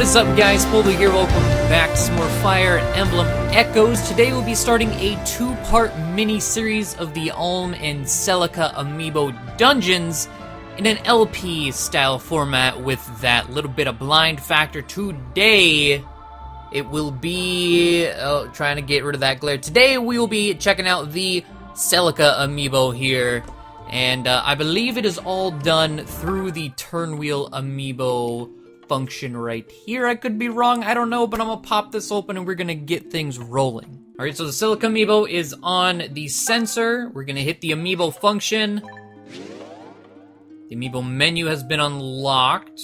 is up, guys? poledoo here. Welcome back to some more Fire Emblem Echoes. Today we'll be starting a two-part mini-series of the Alm and Celica Amiibo dungeons in an LP-style format with that little bit of blind factor. Today, it will be... trying to get rid of that glare. Today we will be checking out the Celica Amiibo here. And I believe it is all done through the Turnwheel Amiibo function right here. I could be wrong, I don't know, but I'm gonna pop this open and we're gonna get things rolling. Alright, so the Celica Amiibo is on the sensor. We're gonna hit the Amiibo function. The Amiibo menu has been unlocked.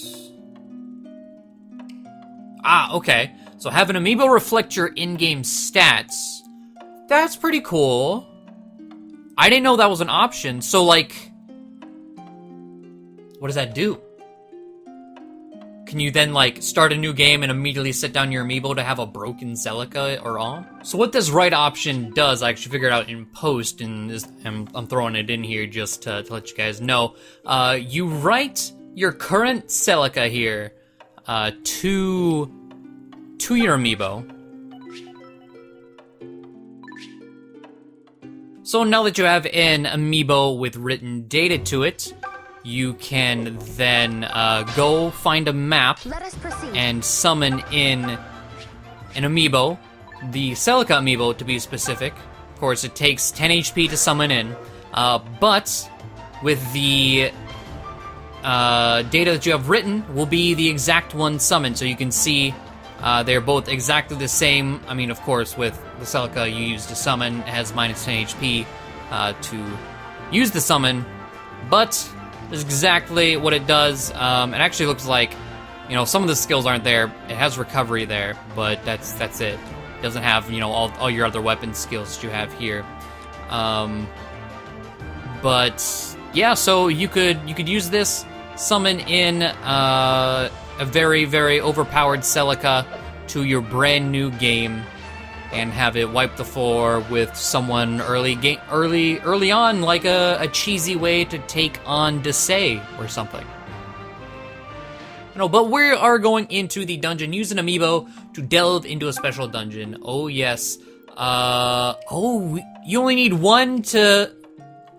Ah, okay. So have an Amiibo reflect your in-game stats. That's pretty cool. I didn't know that was an option. So, like, what does that do? Can you then, like, start a new game and immediately sit down your Amiibo to have a broken Celica or Alm? So what this right option does, I actually figured out in post, and I'm throwing it in here just to let you guys know. You write your current Celica here to your Amiibo. So now that you have an Amiibo with written data to it, you can then go find a map and summon in an Amiibo, the Celica Amiibo to be specific. Of course, it takes 10 HP to summon in, but with the data that you have written will be the exact one summoned, so you can see they're both exactly the same. I mean, of course, with the Celica you use to summon, it has minus 10 HP to use the summon, but that's exactly what it does. It actually looks like, you know, some of the skills aren't there. It has recovery there, but that's it. It doesn't have, you know, all your other weapon skills that you have here. But yeah, so you could use this, summon in a very, very overpowered Celica to your brand new game, and have it wipe the floor with someone early on, like a cheesy way to take on Desay or something. No, but we are going into the dungeon. Use an Amiibo to delve into a special dungeon. Oh yes. You only need one to...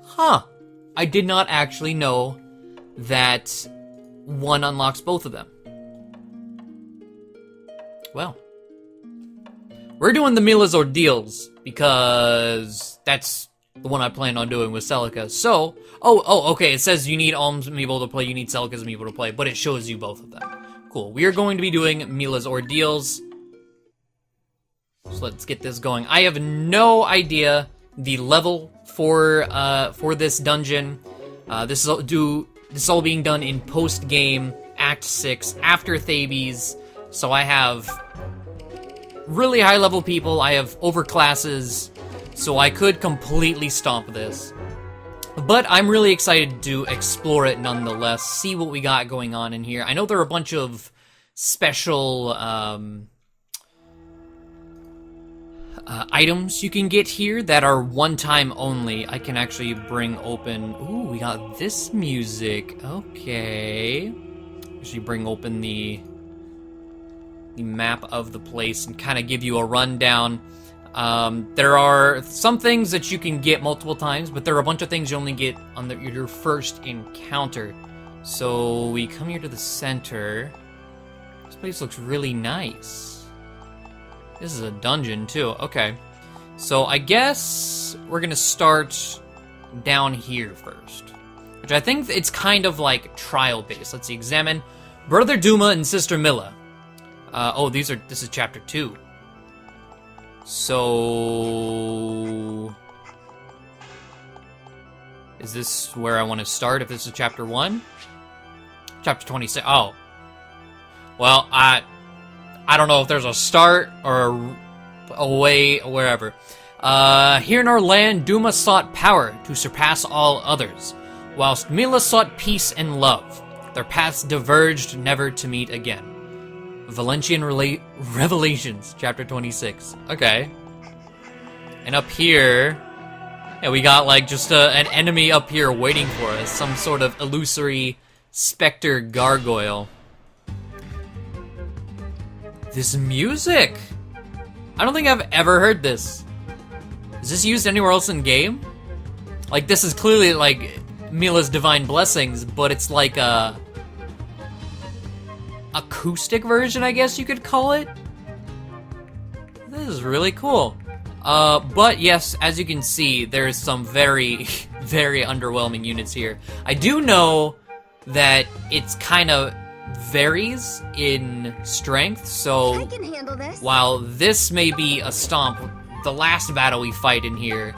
Huh. I did not actually know that one unlocks both of them. Well. We're doing the Mila's Ordeals, because that's the one I plan on doing with Celica. So, okay, it says you need Alm's Amiibo to play, you need Celica's Amiibo to play, but it shows you both of them. Cool, we are going to be doing Mila's Ordeals. So let's get this going. I have no idea the level for this dungeon. This is all being done in post-game, Act 6, after Thebes, so I have really high-level people, I have overclasses, so I could completely stomp this. But I'm really excited to explore it nonetheless, see what we got going on in here. I know there are a bunch of special items you can get here that are one-time only. I can actually bring open... Ooh, we got this music. Okay. Actually bring open the map of the place and kind of give you a rundown. There are some things that you can get multiple times, but there are a bunch of things you only get on your first encounter. So we come here to the center. This place looks really nice. This is a dungeon too. Okay. So I guess we're gonna start down here first, which I think it's kind of like trial based. Let's see. Examine Brother Duma and Sister Milla. This is chapter 2. So... is this where I want to start if this is chapter 1? Chapter 26. Oh. Well, I don't know if there's a start or a way, or wherever. Here in our land, Duma sought power to surpass all others, whilst Mila sought peace and love. Their paths diverged, never to meet again. Valentian Revelations, chapter 26. Okay. And up here, yeah, we got like just an enemy up here waiting for us. Some sort of illusory specter gargoyle. This music! I don't think I've ever heard this. Is this used anywhere else in game? Like, this is clearly, like, Mila's Divine Blessings, but it's like a acoustic version, I guess you could call it. This is really cool. But yes, as you can see, there's some very, very underwhelming units here. I do know that it's kind of varies in strength, so I can handle this. While this may be a stomp, the last battle we fight in here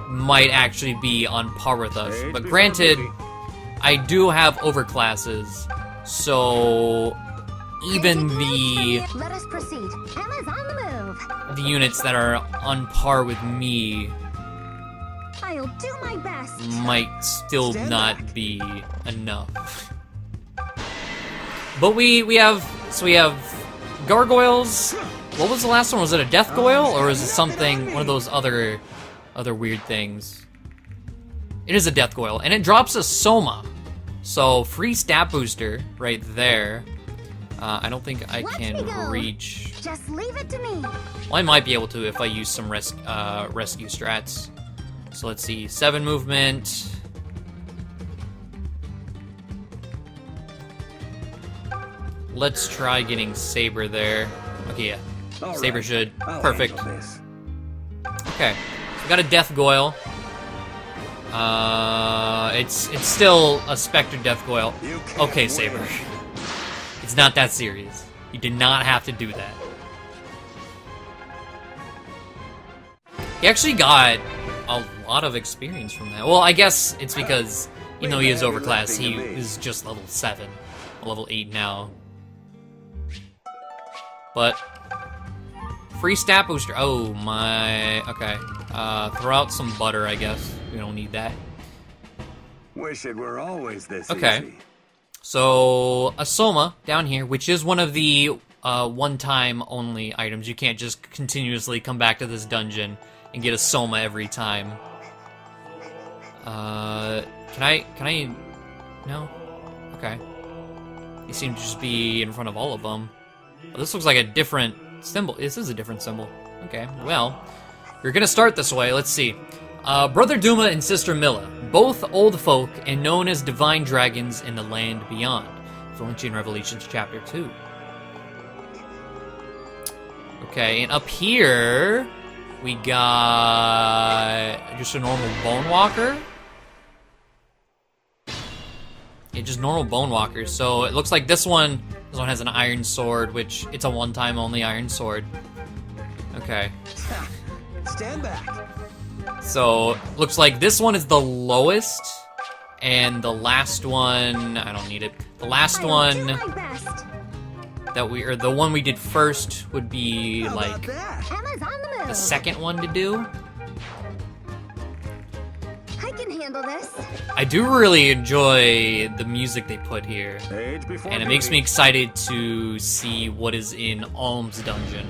might actually be on par with us. But granted, I do have overclasses, so even Let us proceed. Emma's on the move. the units that are on par with me I'll do my best. might still not be enough. But we have gargoyles. What was the last one? Was it a death goyle, or is it something, one of those other weird things? It is a death goyle, and it drops a soma. So free stat booster right there. I don't think I can reach. Just leave it to me. Well, I might be able to if I use some rescue strats. So let's see, 7 movement. Let's try getting Saber there. Okay, yeah. Saber should. Perfect. Okay, so we got a Death Goyle. It's still a Spectre Death Goyle. Okay, Saber. It's not that serious. You did not have to do that. He actually got a lot of experience from that. Well, I guess it's because, even though he is overclass, he is just level 7. Level 8 now. But free stat booster. Oh my. Okay. Throw out some butter, I guess. We don't need that. Wish it were always this okay. easy. So a soma down here, which is one of the one-time only items. You can't just continuously come back to this dungeon and get a soma every time. Can I? No. Okay. They seem to just be in front of all of them. Oh, this looks like a different symbol. This is a different symbol. Okay, well, we're gonna start this way. Let's see. Brother Duma and Sister Milla, both old folk and known as divine dragons in the land beyond. Valentia Revelations Chapter 2. Okay, and up here, we got just a normal Bone Walker. Yeah, just normal Bone Walkers. So it looks like this one has an iron sword, which it's a one-time only iron sword. Okay. Stand back. So looks like this one is the lowest, and the last one, I don't need it. The last one the one we did first would be like the second one to do. I can handle this. I do really enjoy the music they put here, and it makes me excited to see what is in Alm's dungeon.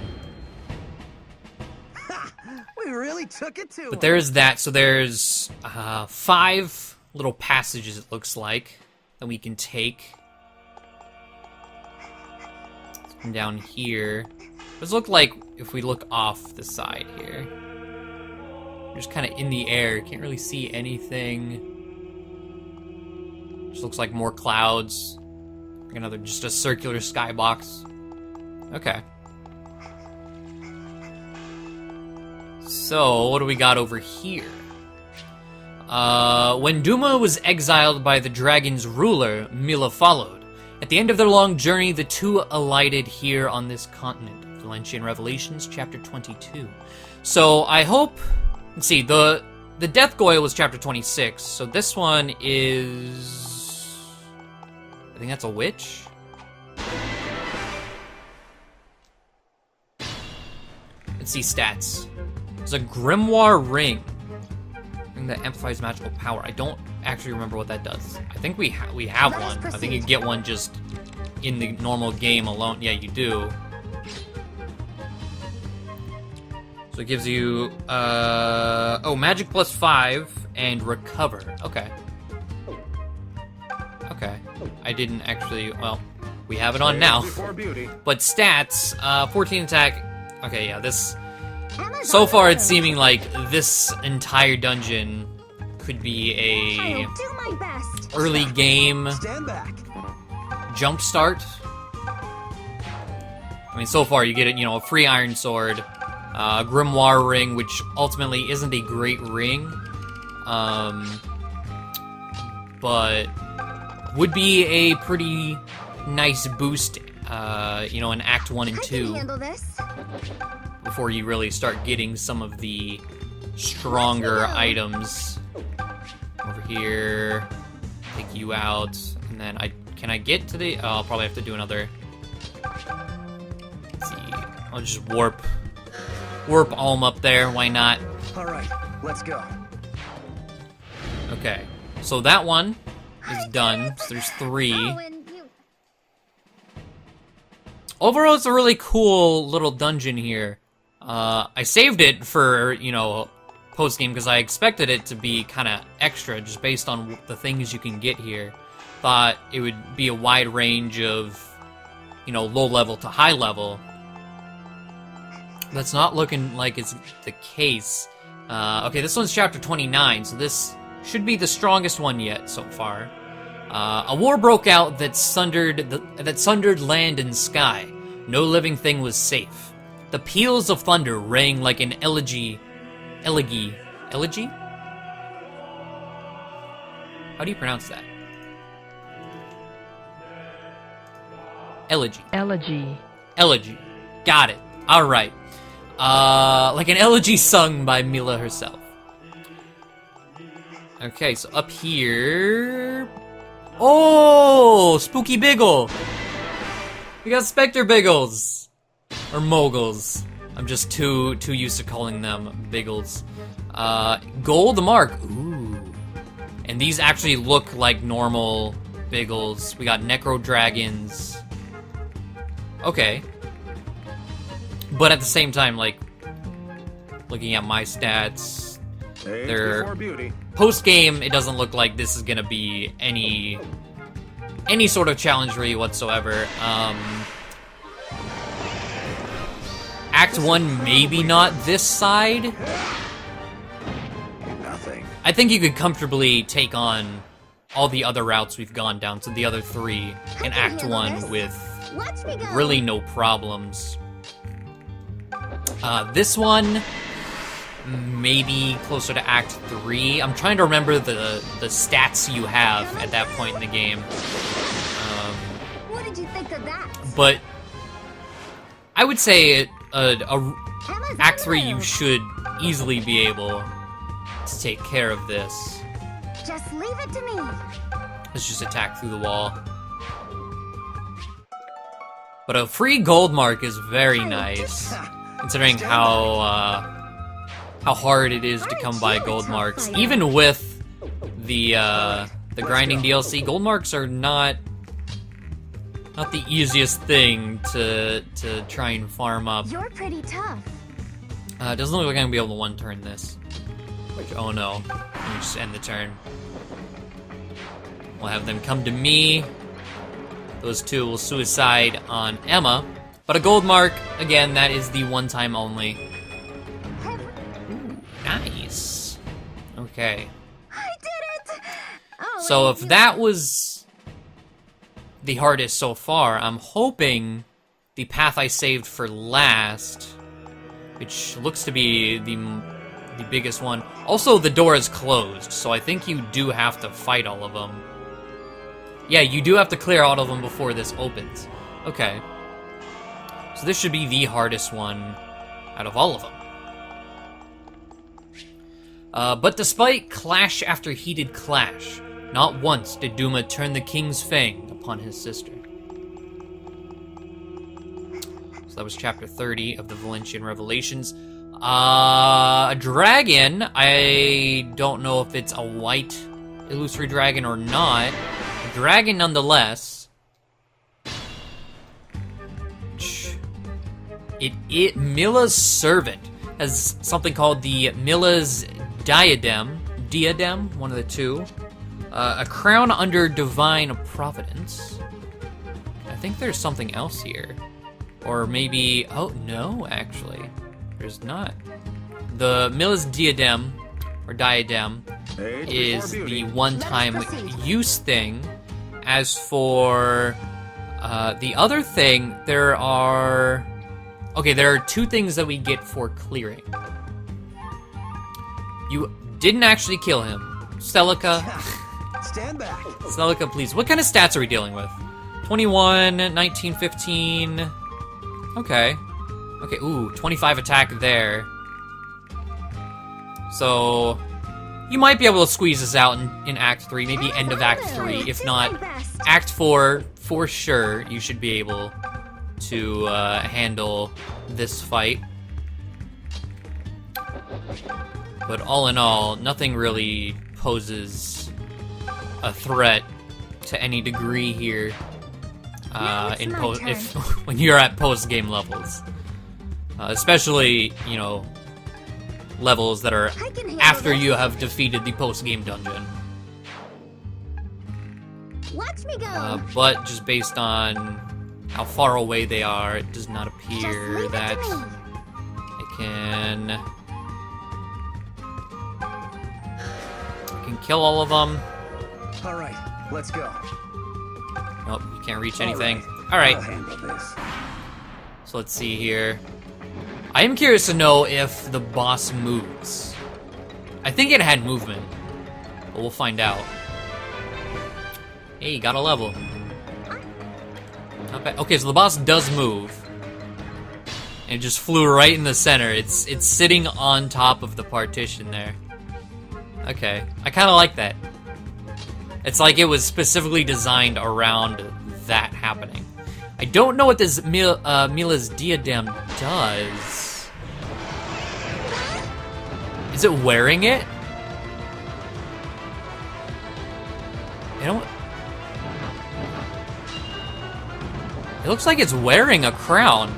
We really took it to But there's that, so there's 5 little passages, it looks like, that we can take. And down here, does look like if we look off the side here. Just kind of in the air, can't really see anything. Just looks like more clouds. Another, just a circular skybox. Okay. So, what do we got over here? When Duma was exiled by the dragon's ruler, Mila followed. At the end of their long journey, the two alighted here on this continent. Valentia Revelations, Chapter 22. So, I hope... Let's see, the Death Goyle was Chapter 26, so this one is... I think that's a witch? Let's see stats. There's a Grimoire Ring. Ring that amplifies magical power. I don't actually remember what that does. I think we have one. I think you get one just in the normal game alone. Yeah, you do. So it gives you, magic plus 5 and recover. Okay. Okay. I didn't actually, well, We have it on now. Before beauty. But stats, 14 attack. Okay, yeah, this... Emma's So on far, the it's move. seeming like this entire dungeon could be a I'll do my best. early game Stand back. jump start. I mean, so far you get it, you know, a free iron sword, a grimoire ring, which ultimately isn't a great ring, but would be a pretty nice boost, you know, in Act 1 and I can 2 handle this. before you really start getting some of the stronger items. Over here, take you out, and then can I get to the? Oh, I'll probably have to do another. Let's see. I'll just warp Alm up there. Why not? All right, let's go. Okay, so that one is done. So there's 3. Oh, and you. Overall, it's a really cool little dungeon here. I saved it for, you know, post-game because I expected it to be kind of extra just based on the things you can get here. Thought it would be a wide range of, you know, low level to high level. That's not looking like it's the case. Okay, this one's chapter 29, so this should be the strongest one yet so far. A war broke out that sundered land and sky. No living thing was safe. The peals of thunder rang like an elegy? How do you pronounce that? Elegy. Elegy. Got it. Alright. Like an elegy sung by Mila herself. Okay, so up here... Oh! Spooky Biggle! We got Spectre Biggles! Or Moguls. I'm just too used to calling them Biggles. Gold Mark. Ooh. And these actually look like normal Biggles. We got Necro Dragons. Okay. But at the same time, like, looking at my stats, Age they're before beauty. post-game, it doesn't look like this is gonna be any sort of challenge really whatsoever. Act 1, maybe not this side. Nothing. I think you could comfortably take on all the other routes we've gone down to the other 3 in Act 1 with Watch me go. really no problems. This one, maybe closer to Act 3. I'm trying to remember the stats you have at that point in the game. What did you think of that? But I would say Emma's Act on 3 the you move. should easily be able to take care of this. Just leave it to me. Let's just attack through the wall. But a free gold mark is very nice, considering how hard it is to come by gold marks. Even with the grinding DLC, gold marks are not the easiest thing to try and farm up. You're pretty tough. It doesn't look like I'm gonna be able to one-turn this. Which, oh no. Let me just end the turn. We'll have them come to me. Those 2 will suicide on Emma. But a gold mark, again, that is the one time only. Ooh, nice. Okay. I did it. Oh, So and if you- that was the hardest so far, I'm hoping the path I saved for last, which looks to be the biggest one. Also, the door is closed, so I think you do have to fight all of them. Yeah, you do have to clear all of them before this opens. Okay. So this should be the hardest one out of all of them. But despite clash after heated clash, not once did Duma turn the king's fang upon his sister. So that was chapter 30 of the Valentian Revelations. A dragon, I don't know if it's a white illusory dragon or not. A dragon nonetheless. Milla's servant has something called the Milla's diadem, one of the 2. A crown under divine providence. I think there's something else here. Or maybe... Oh, no, actually. There's not. The Milla's diadem, or diadem, is the one-time use thing. As for the other thing, there are... Okay, there are two things that we get for clearing. You didn't actually kill him. Celica. Stand back. Celica, please. What kind of stats are we dealing with? 21, 19, 15. Okay. Okay, ooh, 25 attack there. So, you might be able to squeeze this out in Act 3, maybe end of Act 3. If not, Act 4, for sure, you should be able to handle this fight. But all in all, nothing really poses a threat to any degree here when you're at post-game levels. Especially, you know, levels that are after you have defeated the post-game dungeon. Watch me go. But just based on how far away they are, it does not appear that I can kill all of them. All right, let's go. Nope, you can't reach anything. All right. I'll handle this. So let's see here. I am curious to know if the boss moves. I think it had movement, but we'll find out. Hey, got a level. Not bad. Okay, so the boss does move. And it just flew right in the center. It's sitting on top of the partition there. Okay, I kind of like that. It's like it was specifically designed around that happening. I don't know what this Mila's diadem does. Is it wearing it? I don't... It looks like it's wearing a crown.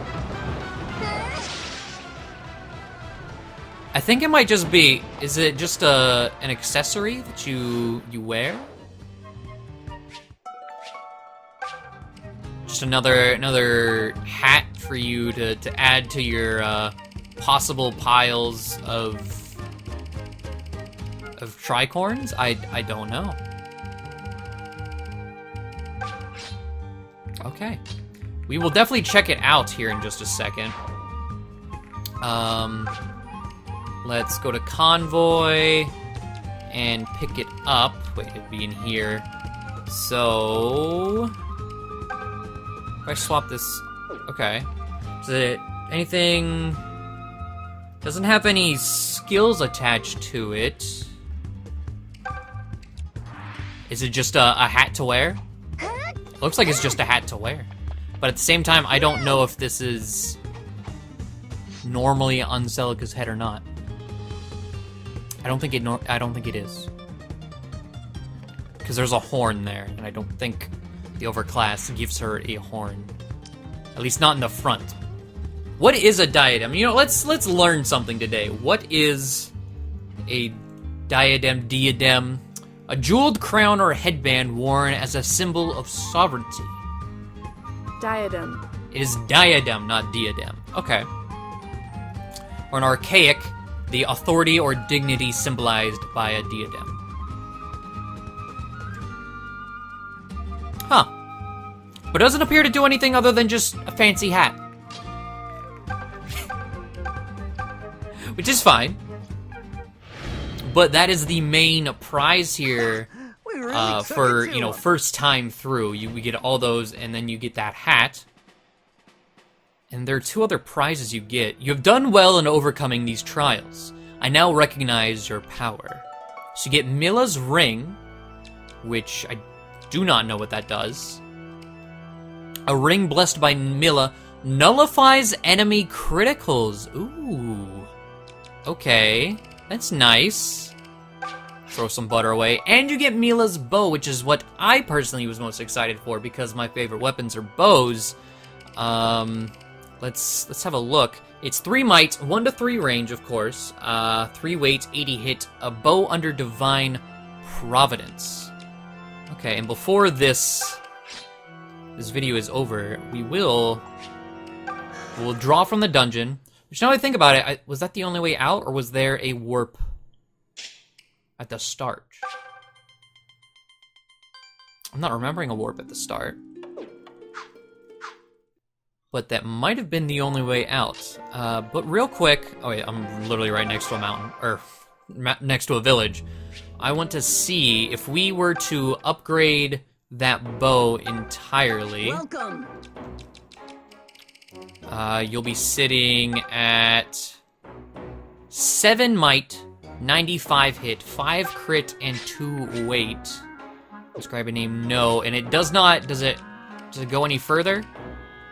I think it might just be... Is it just an accessory that you wear? Just another hat for you to add to your possible piles of tricorns? I don't know. Okay. We will definitely check it out here in just a second. Let's go to Convoy and pick it up. Wait, it'd be in here. So... if I swap this... Okay. Is it anything... Doesn't have any skills attached to it. Is it just a hat to wear? It looks like it's just a hat to wear. But at the same time, I don't know if this is normally on Celica's head or not. I don't think it is. Because there's a horn there, and I don't think the overclass gives her a horn. At least not in the front. What is a diadem? You know, let's learn something today. What is a diadem? A jeweled crown or headband worn as a symbol of sovereignty. Diadem. It is diadem, not diadem. Okay. Or an archaic, the authority or dignity symbolized by a diadem. Huh. But doesn't appear to do anything other than just a fancy hat. Which is fine. But that is the main prize here for, you know, first time through. We get all those, and then you get that hat. And there are two other prizes you get. You have done well in overcoming these trials. I now recognize your power. So you get Milla's ring, which I do not know what that does. A ring blessed by Milla nullifies enemy criticals. Ooh. Okay. That's nice. Throw some butter away. And you get Mila's bow, which is what I personally was most excited for because my favorite weapons are bows. Let's have a look. It's 3 might, 1 to 3 range, of course. 3 weight, 80 hit. A bow under divine providence. Okay, and before this this video is over, we'll draw from the dungeon. Which, now I think about it, was that the only way out, or was there a warp at the start? I'm not remembering a warp at the start. But that might have been the only way out. But real quick, oh wait, I'm literally right next to a mountain, or next to a village. I want to see if we were to upgrade that bow entirely. Welcome. You'll be sitting at 7 might, 95 hit, 5 crit, and 2 weight. Describe a name, no. And it does not, does it go any further?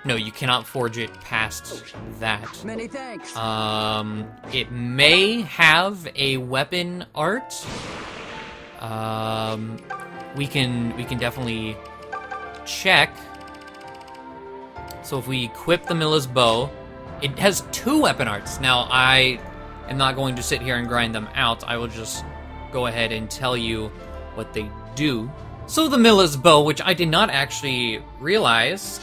No, you cannot forge it past that. Many thanks. It may have a weapon art. We can definitely check. So if we equip the Milla's bow, it has 2 weapon arts. Now, I am not going to sit here and grind them out. I will just go ahead and tell you what they do. So the Milla's bow, which I did not actually realize,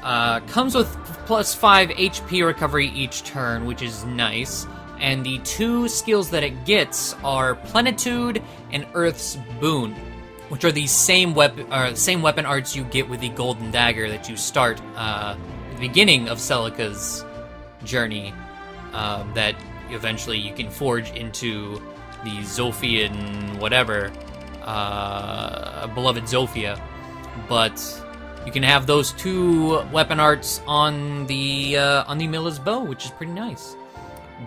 comes with plus 5 HP recovery each turn, which is nice. And the 2 skills that it gets are Plenitude and Earth's Boon, which are the same weapon arts you get with the Golden Dagger that you start at the beginning of Celica's journey, that eventually you can forge into the Zophian whatever, beloved Zofia. But you can have those 2 weapon arts on the Milla's bow, which is pretty nice.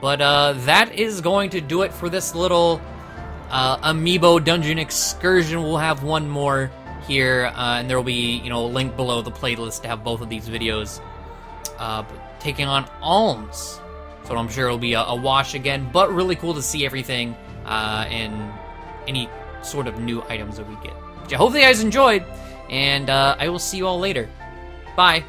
But that is going to do it for this little Amiibo dungeon excursion. We'll have one more here, and there will be, a link below the playlist to have both of these videos taking on Alms. So I'm sure it'll be a wash again, but really cool to see everything and any sort of new items that we get. Which I hope you guys enjoyed, and I will see you all later. Bye.